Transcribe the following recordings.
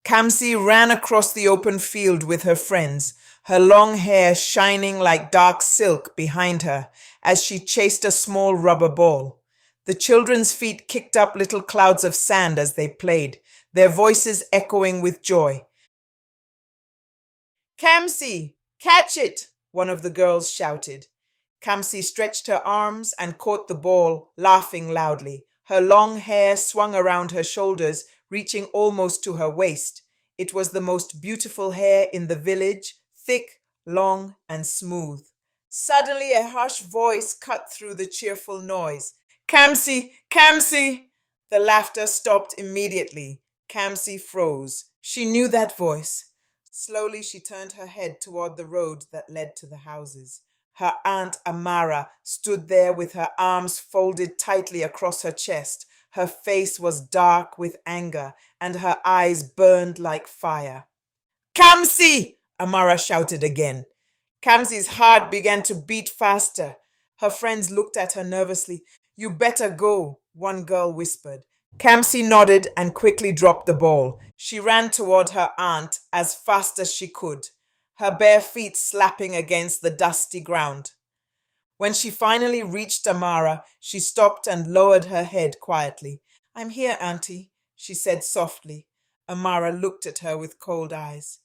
Kamsi ran across the open field with her friends, her long hair shining like dark silk behind her as she chased a small rubber ball. The children's feet kicked up little clouds of sand as they played, their voices echoing with joy. Kamsi, catch it! One of the girls shouted. Kamsi stretched her arms and caught the ball, laughing loudly. Her long hair swung around her shoulders, reaching almost to her waist. It was the most beautiful hair in the village, thick, long, and smooth. Suddenly a harsh voice cut through the cheerful noise. Kamsi! Kamsi! The laughter stopped immediately. Kamsi froze. She knew that voice. Slowly she turned her head toward the road that led to the houses. Her aunt Amara stood there with her arms folded tightly across her chest. Her face was dark with anger, and her eyes burned like fire. Kamsi! Amara shouted again. Kamsi's heart began to beat faster. Her friends looked at her nervously. You better go, one girl whispered. Kamsi nodded and quickly dropped the ball. She ran toward her aunt as fast as she could, her bare feet slapping against the dusty ground. When she finally reached Amara, she stopped and lowered her head quietly. I'm here, Auntie, she said softly. Amara looked at her with cold eyes.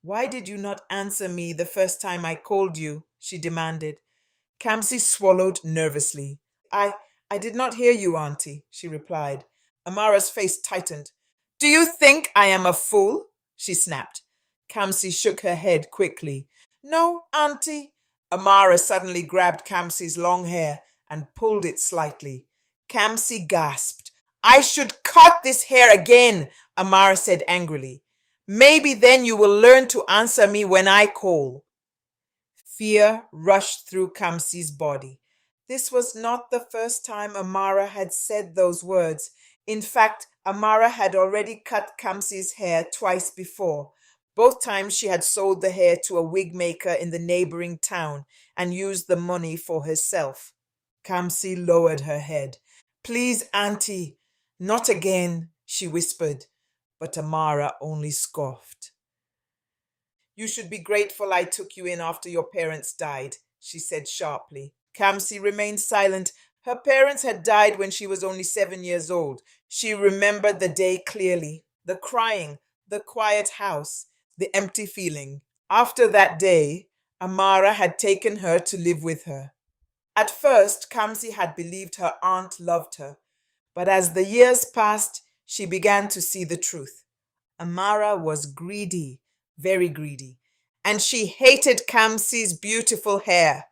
Why did you not answer me the first time I called you? She demanded. Kamsi swallowed nervously. I did not hear you, Auntie, she replied. Amara's face tightened. Do you think I am a fool? She snapped. Kamsi shook her head quickly. No, Auntie. Amara suddenly grabbed Kamsi's long hair and pulled it slightly. Kamsi gasped. I should cut this hair again, Amara said angrily. Maybe then you will learn to answer me when I call. Fear rushed through Kamsi's body. This was not the first time Amara had said those words. In fact, Amara had already cut Kamsi's hair twice before. Both times she had sold the hair to a wig maker in the neighboring town and used the money for herself. Kamsi lowered her head. Please, Auntie, not again, she whispered, but Amara only scoffed. You should be grateful I took you in after your parents died, she said sharply. Kamsi remained silent. Her parents had died when she was only 7 years old. She remembered the day clearly, the crying, the quiet house, the empty feeling. After that day, Amara had taken her to live with her. At first, Kamsi had believed her aunt loved her, but as the years passed, she began to see the truth. Amara was greedy, very greedy, and she hated Kamsi's beautiful hair.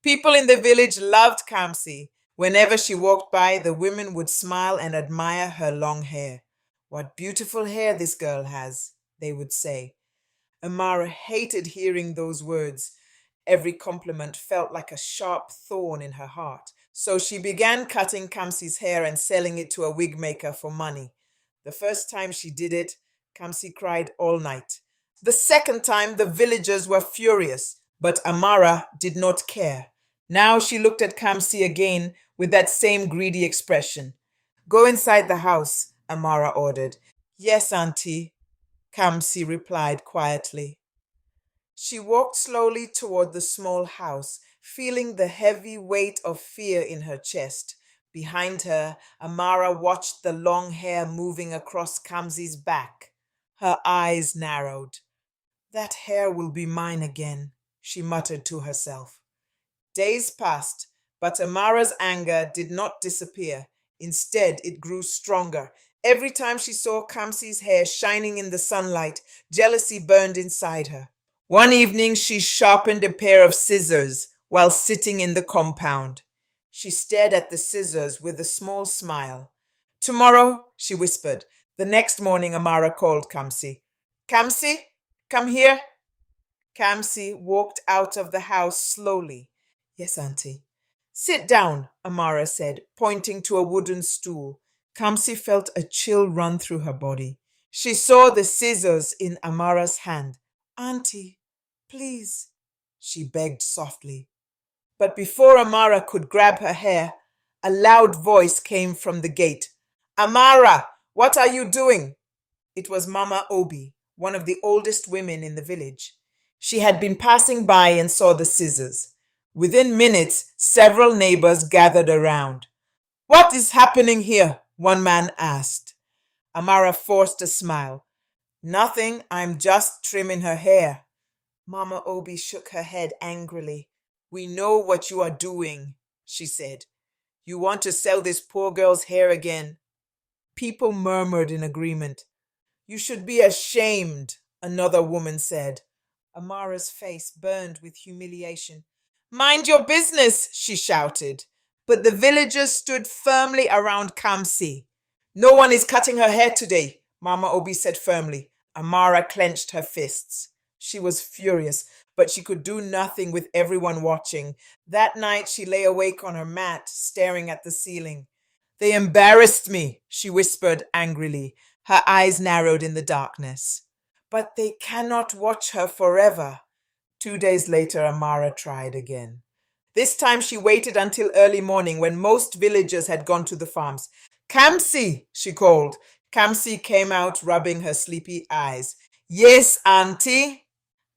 People in the village loved Kamsi. Whenever she walked by, the women would smile and admire her long hair. What beautiful hair this girl has, they would say. Amara hated hearing those words. Every compliment felt like a sharp thorn in her heart. So she began cutting Kamsi's hair and selling it to a wig maker for money. The first time she did it, Kamsi cried all night. The second time, the villagers were furious, but Amara did not care. Now she looked at Kamsi again with that same greedy expression. Go inside the house, Amara ordered. Yes, Auntie, Kamsi replied quietly. She walked slowly toward the small house, feeling the heavy weight of fear in her chest. Behind her, Amara watched the long hair moving across Kamsi's back. Her eyes narrowed. That hair will be mine again, she muttered to herself. Days passed, but Amara's anger did not disappear. Instead, it grew stronger. Every time she saw Kamsi's hair shining in the sunlight, jealousy burned inside her. One evening, she sharpened a pair of scissors while sitting in the compound. She stared at the scissors with a small smile. Tomorrow, she whispered. The next morning, Amara called Kamsi. Kamsi, come here. Kamsi walked out of the house slowly. Yes, Auntie. Sit down, Amara said, pointing to a wooden stool. Kamsi felt a chill run through her body. She saw the scissors in Amara's hand. Auntie, please, she begged softly. But before Amara could grab her hair, a loud voice came from the gate. Amara, what are you doing? It was Mama Obi, one of the oldest women in the village. She had been passing by and saw the scissors. Within minutes, several neighbors gathered around. What is happening here? One man asked. Amara forced a smile. Nothing, I'm just trimming her hair. Mama Obi shook her head angrily. We know what you are doing, she said. You want to sell this poor girl's hair again. People murmured in agreement. You should be ashamed, another woman said. Amara's face burned with humiliation. Mind your business, she shouted. But the villagers stood firmly around Kamsi. No one is cutting her hair today, Mama Obi said firmly. Amara clenched her fists. She was furious, but she could do nothing with everyone watching. That night she lay awake on her mat, staring at the ceiling. They embarrassed me, she whispered angrily. Her eyes narrowed in the darkness. But they cannot watch her forever. 2 days later, Amara tried again. This time she waited until early morning when most villagers had gone to the farms. Kamsi, she called. Kamsi came out, rubbing her sleepy eyes. Yes, auntie.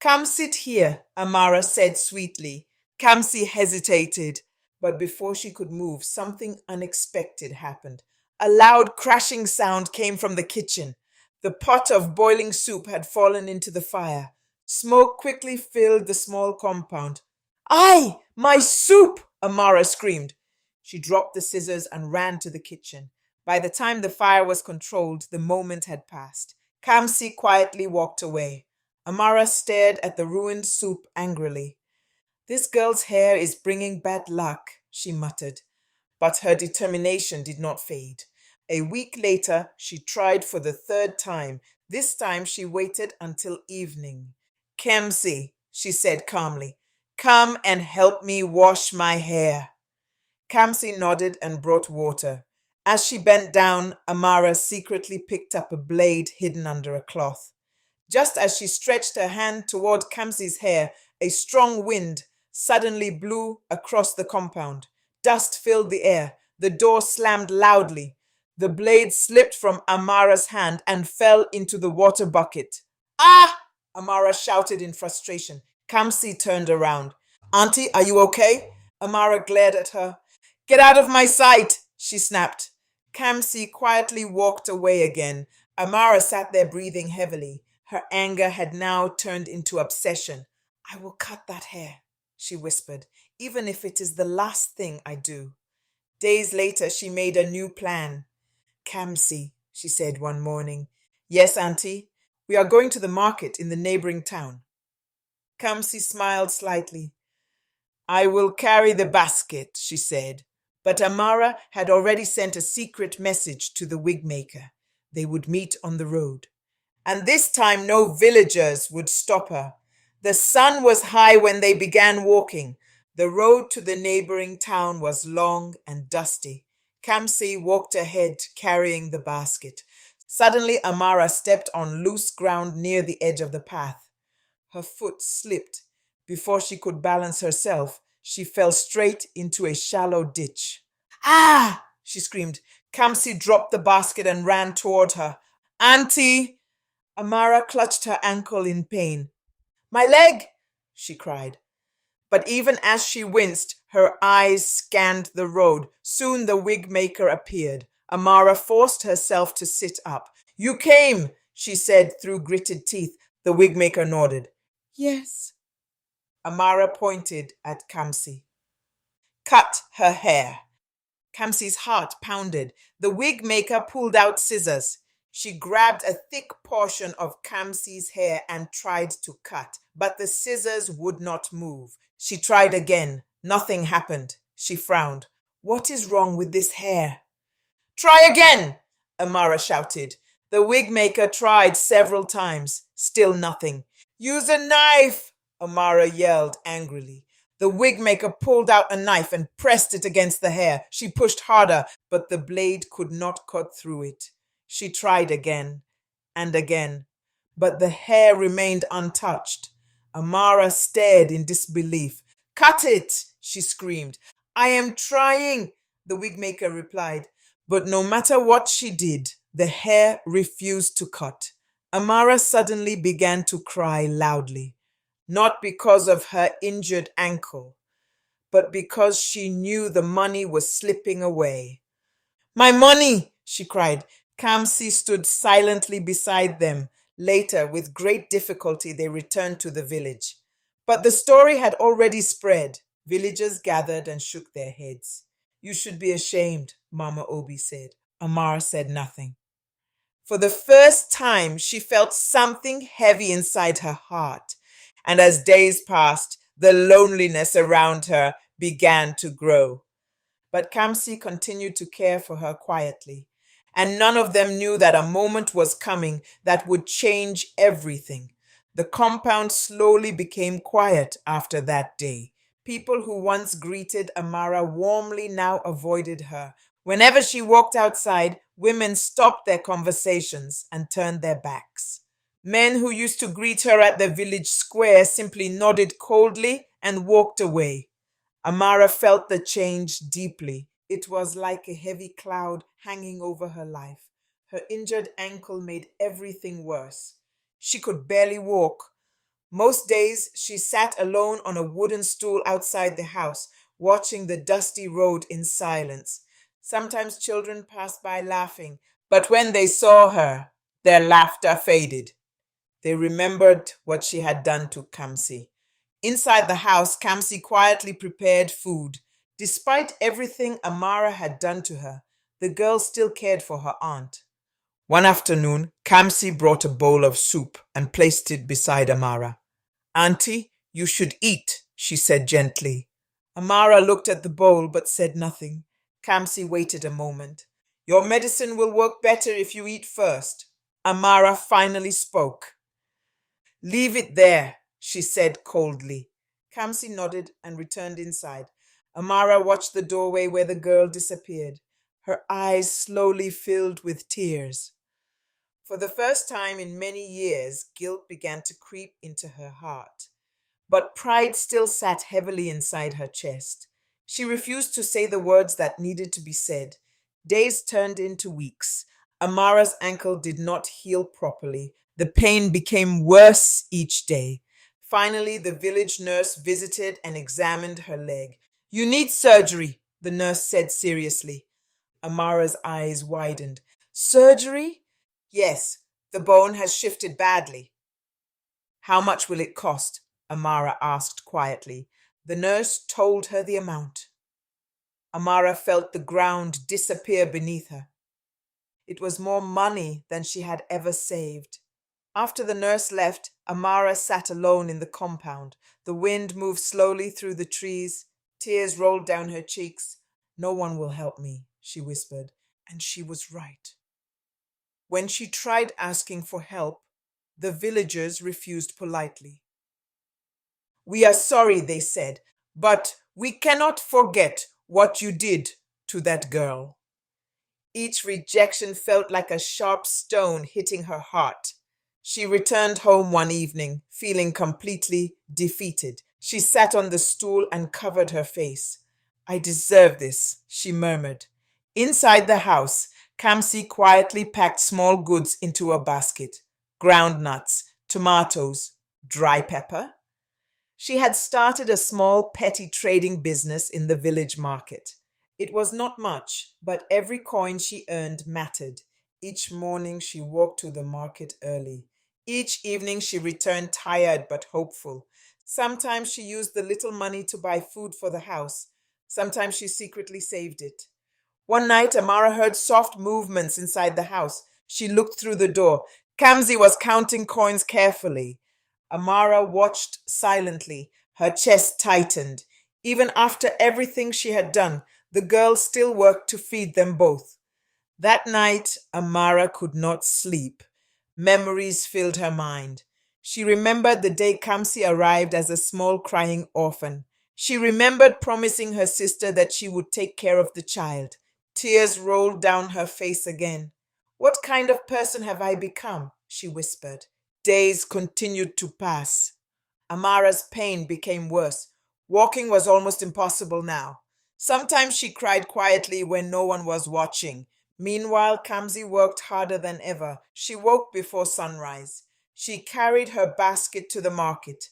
Come sit here, Amara said sweetly. Kamsi hesitated, but before she could move, something unexpected happened. A loud crashing sound came from the kitchen. The pot of boiling soup had fallen into the fire. Smoke quickly filled the small compound. Aye, my soup! Amara screamed. She dropped the scissors and ran to the kitchen. By the time the fire was controlled, the moment had passed. Kamsi quietly walked away. Amara stared at the ruined soup angrily. This girl's hair is bringing bad luck, she muttered. But her determination did not fade. A week later, she tried for the third time. This time she waited until evening. Kamsi, she said calmly, come and help me wash my hair. Kamsi nodded and brought water. As she bent down, Amara secretly picked up a blade hidden under a cloth. Just as she stretched her hand toward Kamsi's hair, a strong wind suddenly blew across the compound. Dust filled the air. The door slammed loudly. The blade slipped from Amara's hand and fell into the water bucket. Ah! Amara shouted in frustration. Kamsi turned around. Auntie, are you okay? Amara glared at her. Get out of my sight, she snapped. Kamsi quietly walked away again. Amara sat there breathing heavily. Her anger had now turned into obsession. I will cut that hair, she whispered, even if it is the last thing I do. Days later, she made a new plan. Kamsi, she said one morning. Yes, auntie, we are going to the market in the neighboring town. Kamsi smiled slightly. I will carry the basket, she said. But Amara had already sent a secret message to the wig maker. They would meet on the road. And this time no villagers would stop her. The sun was high when they began walking. The road to the neighboring town was long and dusty. Kamsi walked ahead, carrying the basket. Suddenly Amara stepped on loose ground near the edge of the path. Her foot slipped. Before she could balance herself, she fell straight into a shallow ditch. Ah! She screamed. Kamsi dropped the basket and ran toward her. Auntie! Amara clutched her ankle in pain. My leg! She cried. But even as she winced, her eyes scanned the road. Soon the wig maker appeared. Amara forced herself to sit up. You came, she said through gritted teeth. The wig maker nodded. Yes. Amara pointed at Kamsi. Cut her hair. Kamsi's heart pounded. The wig maker pulled out scissors. She grabbed a thick portion of Kamsi's hair and tried to cut, but the scissors would not move. She tried again. Nothing happened. She frowned. What is wrong with this hair? Try again, Amara shouted. The wig maker tried several times. Still nothing. Use a knife, Amara yelled angrily. The wig maker pulled out a knife and pressed it against the hair. She pushed harder, but the blade could not cut through it. She tried again and again, but the hair remained untouched. Amara stared in disbelief. Cut it, she screamed. I am trying, the wig maker replied. But no matter what she did, The hair refused to cut. Amara suddenly began to cry loudly, not because of her injured ankle, but because she knew the money was slipping away. My money! She cried. Kamsi stood silently beside them. Later, with great difficulty, they returned to the village. But the story had already spread. Villagers gathered and shook their heads. You should be ashamed, Mama Obi said. Amara said nothing. For the first time, she felt something heavy inside her heart. And as days passed, the loneliness around her began to grow. But Kamsi continued to care for her quietly, and none of them knew that a moment was coming that would change everything. The compound slowly became quiet after that day. People who once greeted Amara warmly now avoided her. Whenever she walked outside, women stopped their conversations and turned their backs. Men who used to greet her at the village square simply nodded coldly and walked away. Amara felt the change deeply. It was like a heavy cloud hanging over her life. Her injured ankle made everything worse. She could barely walk. Most days she sat alone on a wooden stool outside the house, watching the dusty road in silence. Sometimes children passed by laughing, but when they saw her, their laughter faded. They remembered what she had done to Kamsi. Inside the house, Kamsi quietly prepared food. Despite everything Amara had done to her, the girl still cared for her aunt. One afternoon, Kamsi brought a bowl of soup and placed it beside Amara. Auntie, you should eat, she said gently. Amara looked at the bowl but said nothing. Kamsi waited a moment. Your medicine will work better if you eat first. Amara finally spoke. Leave it there, she said coldly. Kamsi nodded and returned inside. Amara watched the doorway where the girl disappeared. Her eyes slowly filled with tears. For the first time in many years, guilt began to creep into her heart. But pride still sat heavily inside her chest. She refused to say the words that needed to be said. Days turned into weeks. Amara's ankle did not heal properly. The pain became worse each day. Finally, the village nurse visited and examined her leg. You need surgery, the nurse said seriously. Amara's eyes widened. Surgery? Yes, the bone has shifted badly. How much will it cost? Amara asked quietly. The nurse told her the amount. Amara felt the ground disappear beneath her. It was more money than she had ever saved. After the nurse left, Amara sat alone in the compound. The wind moved slowly through the trees. Tears rolled down her cheeks. No one will help me, she whispered, and she was right. When she tried asking for help, the villagers refused politely. We are sorry, they said, but we cannot forget what you did to that girl. Each rejection felt like a sharp stone hitting her heart. She returned home one evening, feeling completely defeated. She sat on the stool and covered her face. I deserve this, she murmured. Inside the house, Kamsi quietly packed small goods into a basket. Ground nuts, tomatoes, dry pepper. She had started a small petty trading business in the village market. It was not much, but every coin she earned mattered. Each morning she walked to the market early. Each evening she returned tired but hopeful. Sometimes she used the little money to buy food for the house. Sometimes she secretly saved it. One night Amara heard soft movements inside the house. She looked through the door. Kamsi was counting coins carefully. Amara watched silently. Her chest tightened. Even after everything she had done, the girl still worked to feed them both. That night, Amara could not sleep. Memories filled her mind. She remembered the day Kamsi arrived as a small crying orphan. She remembered promising her sister that she would take care of the child. Tears rolled down her face again. What kind of person have I become? She whispered. Days continued to pass. Amara's pain became worse. Walking was almost impossible now. Sometimes she cried quietly when no one was watching. Meanwhile, Kamsi worked harder than ever. She woke before sunrise. She carried her basket to the market.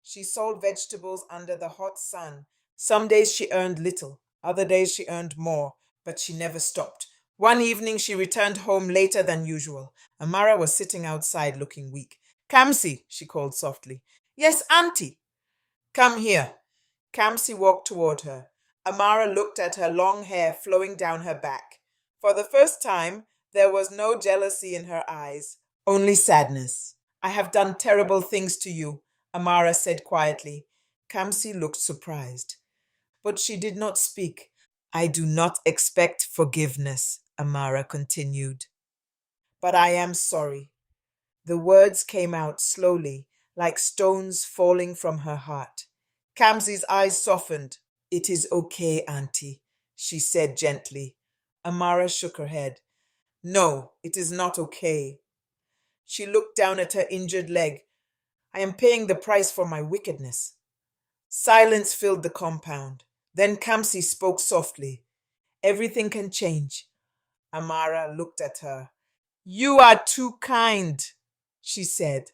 She sold vegetables under the hot sun. Some days she earned little, other days she earned more, but she never stopped. One evening she returned home later than usual. Amara was sitting outside looking weak. Kamsi, she called softly. Yes, auntie. Come here. Kamsi walked toward her. Amara looked at her long hair flowing down her back. For the first time, there was no jealousy in her eyes, only sadness. I have done terrible things to you, Amara said quietly. Kamsi looked surprised, but she did not speak. I do not expect forgiveness, Amara continued. But I am sorry. The words came out slowly, like stones falling from her heart. Kamsi's eyes softened. It is okay, auntie, she said gently. Amara shook her head. No, it is not okay. She looked down at her injured leg. I am paying the price for my wickedness. Silence filled the compound. Then Kamsi spoke softly. Everything can change. Amara looked at her. You are too kind, she said.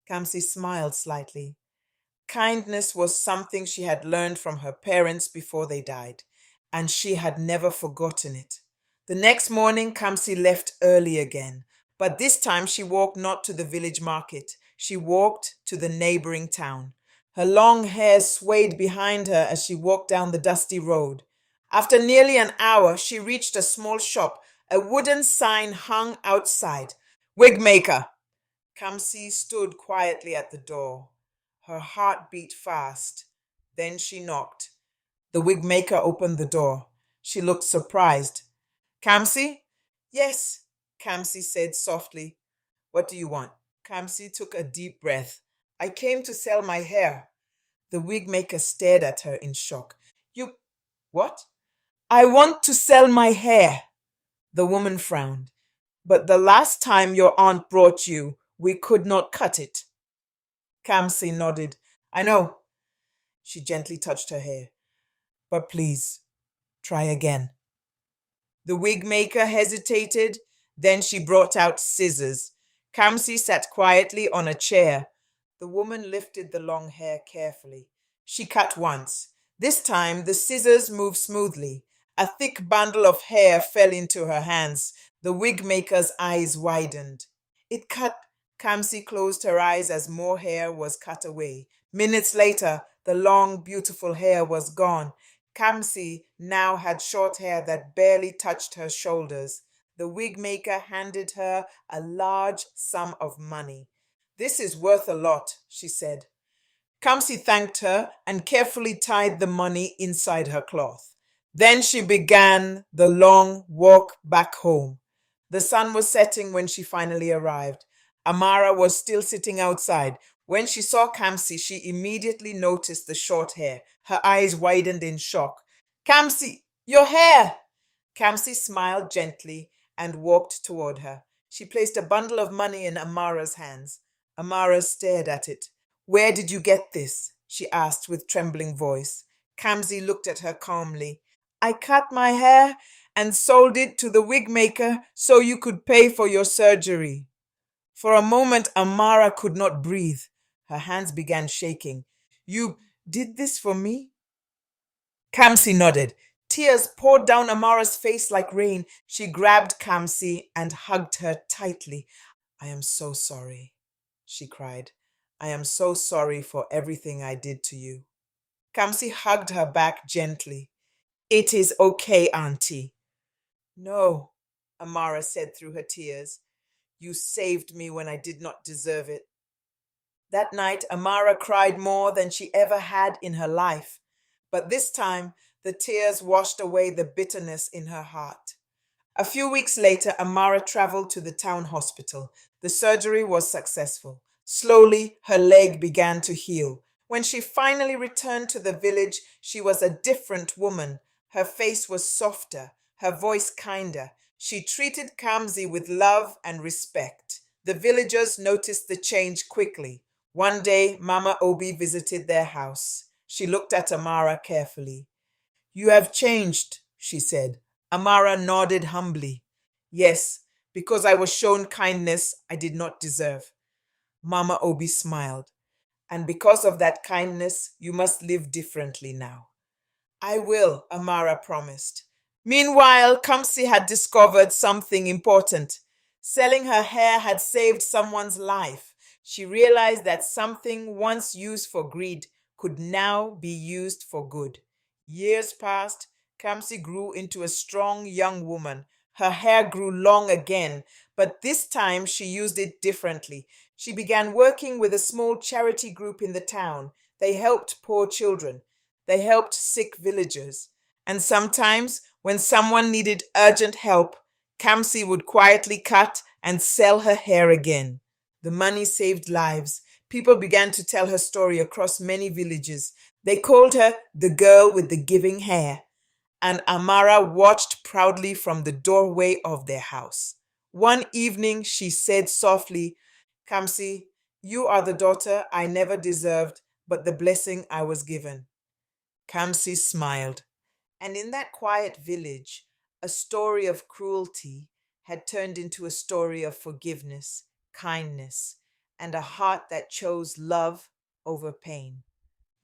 Kamsi smiled slightly. Kindness was something she had learned from her parents before they died, and she had never forgotten it. The next morning, Kamsi left early again, but this time she walked not to the village market. She walked to the neighboring town. Her long hair swayed behind her as she walked down the dusty road. After nearly an hour, she reached a small shop. A wooden sign hung outside. Wig maker. Kamsi stood quietly at the door. Her heart beat fast. Then she knocked. The wig maker opened the door. She looked surprised. Kamsi? Yes, Kamsi said softly. What do you want? Kamsi took a deep breath. I came to sell my hair. The wig maker stared at her in shock. You... What? I want to sell my hair. The woman frowned. But the last time your aunt brought you, we could not cut it. Kamsi nodded. I know. She gently touched her hair. But please, try again. The wig maker hesitated. Then she brought out scissors. Kamsi sat quietly on a chair. The woman lifted the long hair carefully. She cut once. This time the scissors moved smoothly. A thick bundle of hair fell into her hands. The wig maker's eyes widened. It cut. Kamsi closed her eyes as more hair was cut away. Minutes later, the long, beautiful hair was gone. Kamsi now had short hair that barely touched her shoulders. The wig maker handed her a large sum of money. This is worth a lot, she said. Kamsi thanked her and carefully tied the money inside her cloth. Then she began the long walk back home. The sun was setting when she finally arrived. Amara was still sitting outside. When she saw Kamsi, she immediately noticed the short hair. Her eyes widened in shock. Kamsi, your hair! Kamsi smiled gently and walked toward her. She placed a bundle of money in Amara's hands. Amara stared at it. Where did you get this? She asked with trembling voice. Kamsi looked at her calmly. I cut my hair and sold it to the wig maker so you could pay for your surgery. For a moment, Amara could not breathe. Her hands began shaking. You did this for me? Kamsi nodded. Tears poured down Amara's face like rain. She grabbed Kamsi and hugged her tightly. I am so sorry, she cried. I am so sorry for everything I did to you. Kamsi hugged her back gently. It is okay, auntie. No, Amara said through her tears. You saved me when I did not deserve it. That night, Amara cried more than she ever had in her life. But this time, the tears washed away the bitterness in her heart. A few weeks later, Amara traveled to the town hospital. The surgery was successful. Slowly, her leg began to heal. When she finally returned to the village, she was a different woman. Her face was softer, her voice kinder. She treated Kamsi with love and respect. The villagers noticed the change quickly. One day, Mama Obi visited their house. She looked at Amara carefully. You have changed, she said. Amara nodded humbly. Yes, because I was shown kindness I did not deserve. Mama Obi smiled. And because of that kindness, you must live differently now. I will, Amara promised. Meanwhile, Kamsi had discovered something important. Selling her hair had saved someone's life. She realized that something once used for greed could now be used for good. Years passed. Kamsi grew into a strong young woman. Her hair grew long again, but this time she used it differently. She began working with a small charity group in the town. They helped poor children. They helped sick villagers. And sometimes, when someone needed urgent help, Kamsi would quietly cut and sell her hair again. The money saved lives. People began to tell her story across many villages. They called her the girl with the giving hair. And Amara watched proudly from the doorway of their house. One evening, she said softly, Kamsi, you are the daughter I never deserved, but the blessing I was given. Kamsi smiled. And in that quiet village, a story of cruelty had turned into a story of forgiveness, kindness, and a heart that chose love over pain.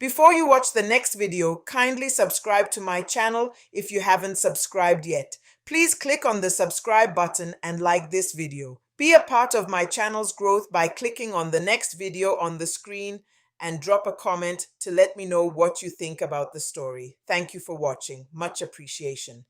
Before you watch the next video, kindly subscribe to my channel if you haven't subscribed yet. Please click on the subscribe button and like this video. Be a part of my channel's growth by clicking on the next video on the screen and drop a comment to let me know what you think about the story. Thank you for watching. Much appreciation.